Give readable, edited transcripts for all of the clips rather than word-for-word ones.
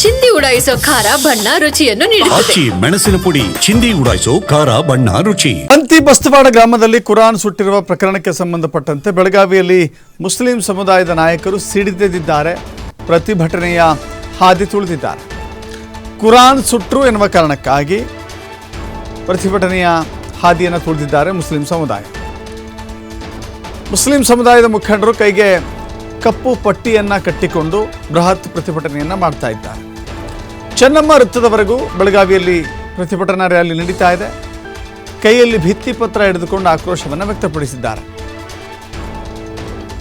ಚಿಂದಿ ಉಡಾಯಿಸೋ ಖಾರ ಬಣ್ಣ ರುಚಿಯನ್ನು ನೀಡುತ್ತದೆ. ಮೆಣಸಿನ ಪುಡಿ ಚಿಂದಿ ಉಡಾಯಿಸೋ ಖಾರ ಬಣ್ಣ ರುಚಿ. ಅಂತಿ ಬಸ್ತವಾಡ ಗ್ರಾಮದಲ್ಲಿ ಕುರಾನ್ ಸುಟ್ಟಿರುವ ಪ್ರಕರಣಕ್ಕೆ ಸಂಬಂಧಪಟ್ಟಂತೆ ಬೆಳಗಾವಿಯಲ್ಲಿ ಮುಸ್ಲಿಂ ಸಮುದಾಯದ ನಾಯಕರು ಸಿಡಿದೆದ್ದಿದ್ದಾರೆ. ಪ್ರತಿಭಟನೆಯ ಹಾದಿ ತುಳಿದಿದ್ದಾರೆ. ಕುರಾನ್ ಸುಟ್ರು ಎನ್ನುವ ಕಾರಣಕ್ಕಾಗಿ ಪ್ರತಿಭಟನೆಯ ಹಾದಿಯನ್ನು ತುಳಿದಿದ್ದಾರೆ ಮುಸ್ಲಿಂ ಸಮುದಾಯ. ಮುಸ್ಲಿಂ ಸಮುದಾಯದ ಮುಖಂಡರು ಕೈಗೆ ಕಪ್ಪು ಪಟ್ಟಿಯನ್ನು ಕಟ್ಟಿಕೊಂಡು ಬೃಹತ್ ಪ್ರತಿಭಟನೆಯನ್ನು ಮಾಡ್ತಾ ಇದ್ದಾರೆ. ಚೆನ್ನಮ್ಮ ವೃತ್ತದವರೆಗೂ ಬೆಳಗಾವಿಯಲ್ಲಿ ಪ್ರತಿಭಟನಾ ರ್ಯಾಲಿ ನಡೀತಾ ಇದೆ. ಕೈಯಲ್ಲಿ ಭಿತ್ತಿಪತ್ರ ಹಿಡಿದುಕೊಂಡು ಆಕ್ರೋಶವನ್ನು ವ್ಯಕ್ತಪಡಿಸಿದ್ದಾರೆ.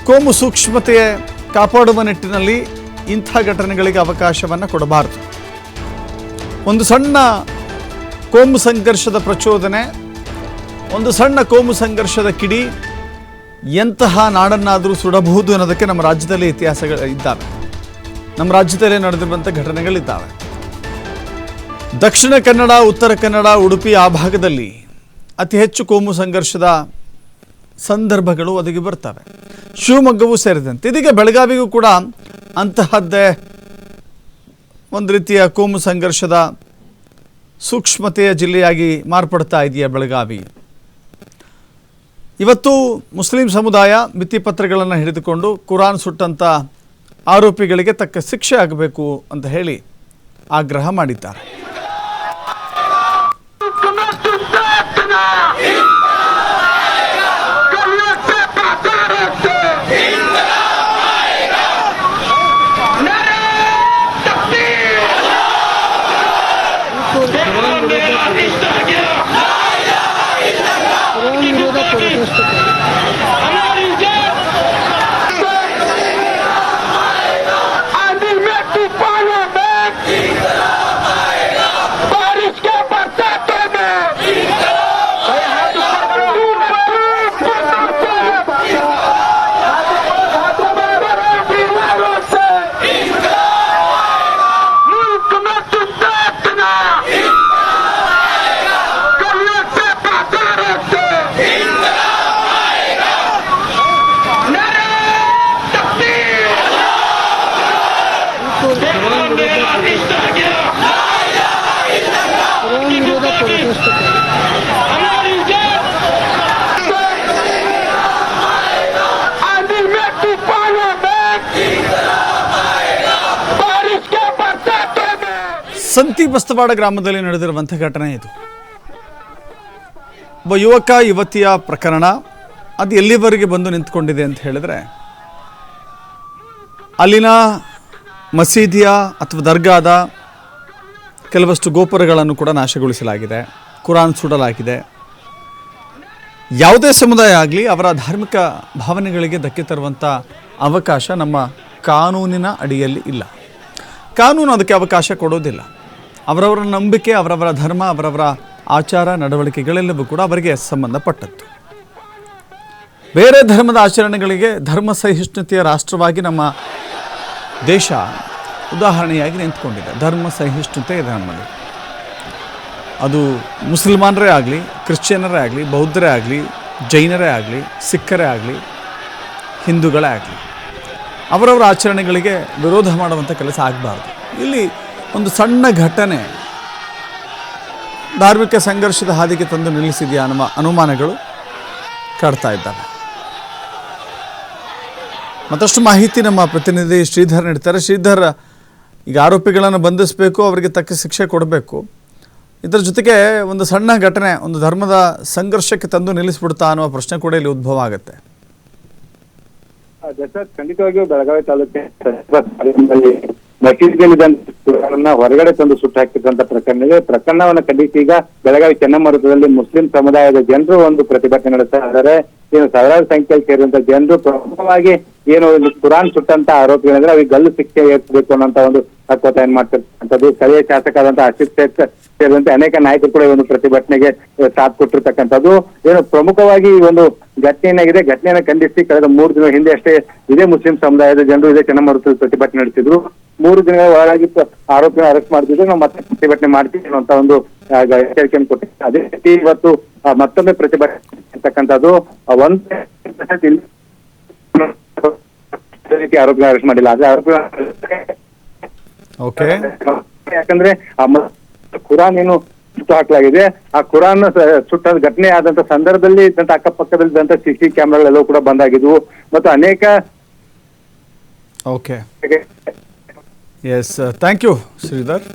ಕೋಮು ಸೂಕ್ಷ್ಮತೆ ಕಾಪಾಡುವ ನಿಟ್ಟಿನಲ್ಲಿ ಇಂಥ ಘಟನೆಗಳಿಗೆ ಅವಕಾಶವನ್ನು ಕೊಡಬಾರದು. ಒಂದು ಸಣ್ಣ ಕೋಮು ಸಂಘರ್ಷದ ಪ್ರಚೋದನೆ, ಒಂದು ಸಣ್ಣ ಕೋಮು ಸಂಘರ್ಷದ ಕಿಡಿ ಎಂತಹ ನಾಡನ್ನಾದರೂ ಸುಡಬಹುದು ಅನ್ನೋದಕ್ಕೆ ನಮ್ಮ ರಾಜ್ಯದಲ್ಲಿ ಇತಿಹಾಸಗಳು ಇದ್ದಾವೆ. ನಮ್ಮ ರಾಜ್ಯದಲ್ಲೇ ನಡೆದಿರುವಂಥ ಘಟನೆಗಳಿದ್ದಾವೆ. ದಕ್ಷಿಣ ಕನ್ನಡ, ಉತ್ತರ ಕನ್ನಡ, ಉಡುಪಿ ಆ ಭಾಗದಲ್ಲಿ ಅತಿ ಹೆಚ್ಚು ಕೋಮು ಸಂಘರ್ಷದ ಸಂದರ್ಭಗಳು ಒದಗಿ ಬರ್ತವೆ. ಶಿವಮೊಗ್ಗವೂ ಸೇರಿದಂತೆ. ಇದೀಗ ಬೆಳಗಾವಿಗೂ ಕೂಡ ಅಂತಹದ್ದೇ ಒಂದು ರೀತಿಯ ಕೋಮು ಸಂಘರ್ಷದ ಸೂಕ್ಷ್ಮತೆಯ ಜಿಲ್ಲೆಯಾಗಿ ಮಾರ್ಪಡ್ತಾ ಇದೆಯಾ ಬೆಳಗಾವಿ. ಇವತ್ತು ಮುಸ್ಲಿಂ ಸಮುದಾಯ ಭಿತ್ತಿಪತ್ರಗಳನ್ನು ಹಿಡಿದುಕೊಂಡು ಕುರಾನ್ ಸುಟ್ಟಂಥ ಆರೋಪಿಗಳಿಗೆ ತಕ್ಕ ಶಿಕ್ಷೆ ಆಗಬೇಕು ಅಂತ ಹೇಳಿ ಆಗ್ರಹ ಮಾಡಿದ್ದಾರೆ. ಸಂತಿ ಬಸ್ತವಾಡ ಗ್ರಾಮದಲ್ಲಿ ನಡೆದಿರುವಂಥ ಘಟನೆ ಇದು. ಒಬ್ಬ ಯುವಕ ಯುವತಿಯ ಪ್ರಕರಣ ಅದು ಎಲ್ಲಿವರೆಗೆ ಬಂದು ನಿಂತ್ಕೊಂಡಿದೆ ಅಂತ ಹೇಳಿದ್ರೆ, ಅಲ್ಲಿನ ಮಸೀದಿಯ ಅಥವಾ ದರ್ಗಾದ ಕೆಲವಷ್ಟು ಗೋಪುರಗಳನ್ನು ಕೂಡ ನಾಶಗೊಳಿಸಲಾಗಿದೆ, ಕುರಾನ್ ಸುಡಲಾಗಿದೆ. ಯಾವುದೇ ಸಮುದಾಯ ಆಗಲಿ ಅವರ ಧಾರ್ಮಿಕ ಭಾವನೆಗಳಿಗೆ ಧಕ್ಕೆ ತರುವಂಥ ಅವಕಾಶ ನಮ್ಮ ಕಾನೂನಿನ ಅಡಿಯಲ್ಲಿ ಇಲ್ಲ. ಕಾನೂನು ಅದಕ್ಕೆ ಅವಕಾಶ ಕೊಡೋದಿಲ್ಲ. ಅವರವರ ನಂಬಿಕೆ, ಅವರವರ ಧರ್ಮ, ಅವರವರ ಆಚಾರ ನಡವಳಿಕೆಗಳೆಲ್ಲವೂ ಕೂಡ ಅವರಿಗೆ ಸಂಬಂಧಪಟ್ಟದ್ದು. ಬೇರೆ ಧರ್ಮದ ಆಚರಣೆಗಳಿಗೆ ಧರ್ಮ ಸಹಿಷ್ಣುತೆಯ ರಾಷ್ಟ್ರವಾಗಿ ನಮ್ಮ ದೇಶ ಉದಾಹರಣೆಯಾಗಿ ನಿಂತ್ಕೊಂಡಿದೆ. ಧರ್ಮ ಸಹಿಷ್ಣುತೆ ಇದೆ ನಮ್ಮಲ್ಲಿ. ಅದು ಮುಸಲ್ಮಾನರೇ ಆಗಲಿ, ಕ್ರಿಶ್ಚಿಯನರೇ ಆಗಲಿ, ಬೌದ್ಧರೇ ಆಗಲಿ, ಜೈನರೇ ಆಗಲಿ, ಸಿಖ್ಖರೇ ಆಗಲಿ, ಹಿಂದೂಗಳೇ ಆಗಲಿ, ಅವರವರ ಆಚರಣೆಗಳಿಗೆ ವಿರೋಧ ಮಾಡುವಂಥ ಕೆಲಸ ಆಗಬಾರ್ದು. ಇಲ್ಲಿ ಒಂದು ಸಣ್ಣ ಘಟನೆ ಧಾರ್ಮಿಕ ಸಂಘರ್ಷದ ಹಾದಿಗೆ ತಂದು ನಿಲ್ಲಿಸಿದೆಯಾ ಅನ್ನುವ ಅನುಮಾನಗಳು ಕಾಡ್ತಾ ಇದ್ದಾವೆ. ಮತ್ತಷ್ಟು ಮಾಹಿತಿ ನಮ್ಮ ಪ್ರತಿನಿಧಿ ಶ್ರೀಧರ್ ನೀಡ್ತಾರೆ. ಶ್ರೀಧರ್, ಈಗ ಆರೋಪಿಗಳನ್ನು ಬಂಧಿಸಬೇಕು, ಅವರಿಗೆ ತಕ್ಕ ಶಿಕ್ಷೆ ಕೊಡಬೇಕು. ಇದರ ಜೊತೆಗೆ ಒಂದು ಸಣ್ಣ ಘಟನೆ ಒಂದು ಧರ್ಮದ ಸಂಘರ್ಷಕ್ಕೆ ತಂದು ನಿಲ್ಲಿಸ್ಬಿಡ್ತಾ ಅನ್ನುವ ಪ್ರಶ್ನೆ ಕೂಡ ಇಲ್ಲಿ ಉದ್ಭವ ಆಗುತ್ತೆ. ಖಂಡಿತವಾಗಿಯೂ ಬೆಳಗಾವಿ ತಾಲೂಕಿನ ಮಸೀದಿಗಳಿಂದ ಹೊರಗಡೆ ತಂದು ಸುಟ್ಟು ಹಾಕಿದಂತ ಪ್ರಕರಣವನ್ನು ಖಂಡಿಸಿ ಈಗ ಬೆಳಗಾವಿ ಚೆನ್ನಮ್ಮ ವೃತ್ತದಲ್ಲಿ ಮುಸ್ಲಿಂ ಸಮುದಾಯದ ಜನರು ಒಂದು ಪ್ರತಿಭಟನೆ ನಡೆಸ್ತಾ ಇದ್ದಾರೆ. ಏನು ಸಾವಿರಾರು ಸಂಖ್ಯೆಯಲ್ಲಿ ಸೇರಿದಂತ ಜನರು ಪ್ರಮುಖವಾಗಿ ಏನು ಕುರಾನ್ ಸುಟ್ಟಂತ ಆರೋಪಿಗಳಿದ್ರೆ ಅವ್ರಿಗೆ ಗಲ್ಲು ಶಿಕ್ಷೆ ಏರ್ಪಬೇಕು ಅನ್ನೋಂತ ಒಂದು ಒತ್ತಾಯ ಮಾಡ್ತಿರ್ತಕ್ಕಂಥದ್ದು. ಸ್ಥಳೀಯ ಶಾಸಕರಾದಂತಹ ಆಶಿಫ್ ಶೇಖ್ ಸೇರಿದಂತೆ ಅನೇಕ ನಾಯಕರು ಕೂಡ ಈ ಒಂದು ಪ್ರತಿಭಟನೆಗೆ ಸಾಥ್ ಕೊಟ್ಟಿರ್ತಕ್ಕಂಥದ್ದು. ಏನು ಪ್ರಮುಖವಾಗಿ ಈ ಒಂದು ಘಟನೆ ಏನಾಗಿದೆ, ಘಟನೆಯನ್ನು ಖಂಡಿಸಿ ಕಳೆದ 3 ದಿನಗಳ ಹಿಂದೆ ಅಷ್ಟೇ ಇದೇ ಮುಸ್ಲಿಂ ಸಮುದಾಯದ ಜನರು ಇದೇ ಚೆನ್ನಮ್ಮ ವೃತ್ತದಲ್ಲಿ ಪ್ರತಿಭಟನೆ ನಡೆಸಿದ್ರು. 3 ದಿನಗಳ ಒಳಗಾಗಿ ಆರೋಪಿನ ಅರೆಸ್ಟ್ ಮಾಡ್ತಿದ್ರು, ನಾವು ಮತ್ತೆ ಪ್ರತಿಭಟನೆ ಮಾಡ್ತೀವಿ ಅನ್ನುವಂತ ಒಂದು ಎಚ್ಚರಿಕೆಯನ್ನು ಕೊಟ್ಟಿದ್ದಾರೆ. ಅದೇ ರೀತಿ ಇವತ್ತು ಮತ್ತೊಮ್ಮೆ ಪ್ರತಿಭಟನೆ ಇರ್ತಕ್ಕಂಥದ್ದು. ರೀತಿ ಆರೋಪಿನ ಅರೆಸ್ಟ್ ಮಾಡಿಲ್ಲ. ಅದೇ ಆರೋಪಿ ಓಕೆ. ಯಾಕಂದ್ರೆ ಆ ಕುರಾನ್ ಏನು ಸುಟ್ಟು ಹಾಕಲಾಗಿದೆ, ಆ ಕುರಾನ್ ಸುಟ್ಟ ಘಟನೆ ಆದಂತ ಸಂದರ್ಭದಲ್ಲಿ ಇದ್ದಂತ ಅಕ್ಕಪಕ್ಕದಲ್ಲಿ ಇದ್ದಂತ CC ಕ್ಯಾಮೆರಾಗಳೆಲ್ಲವೂ ಕೂಡ ಬಂದಾಗಿದ್ವು ಮತ್ತು ಅನೇಕ okay. Yes, thank you Sridhar.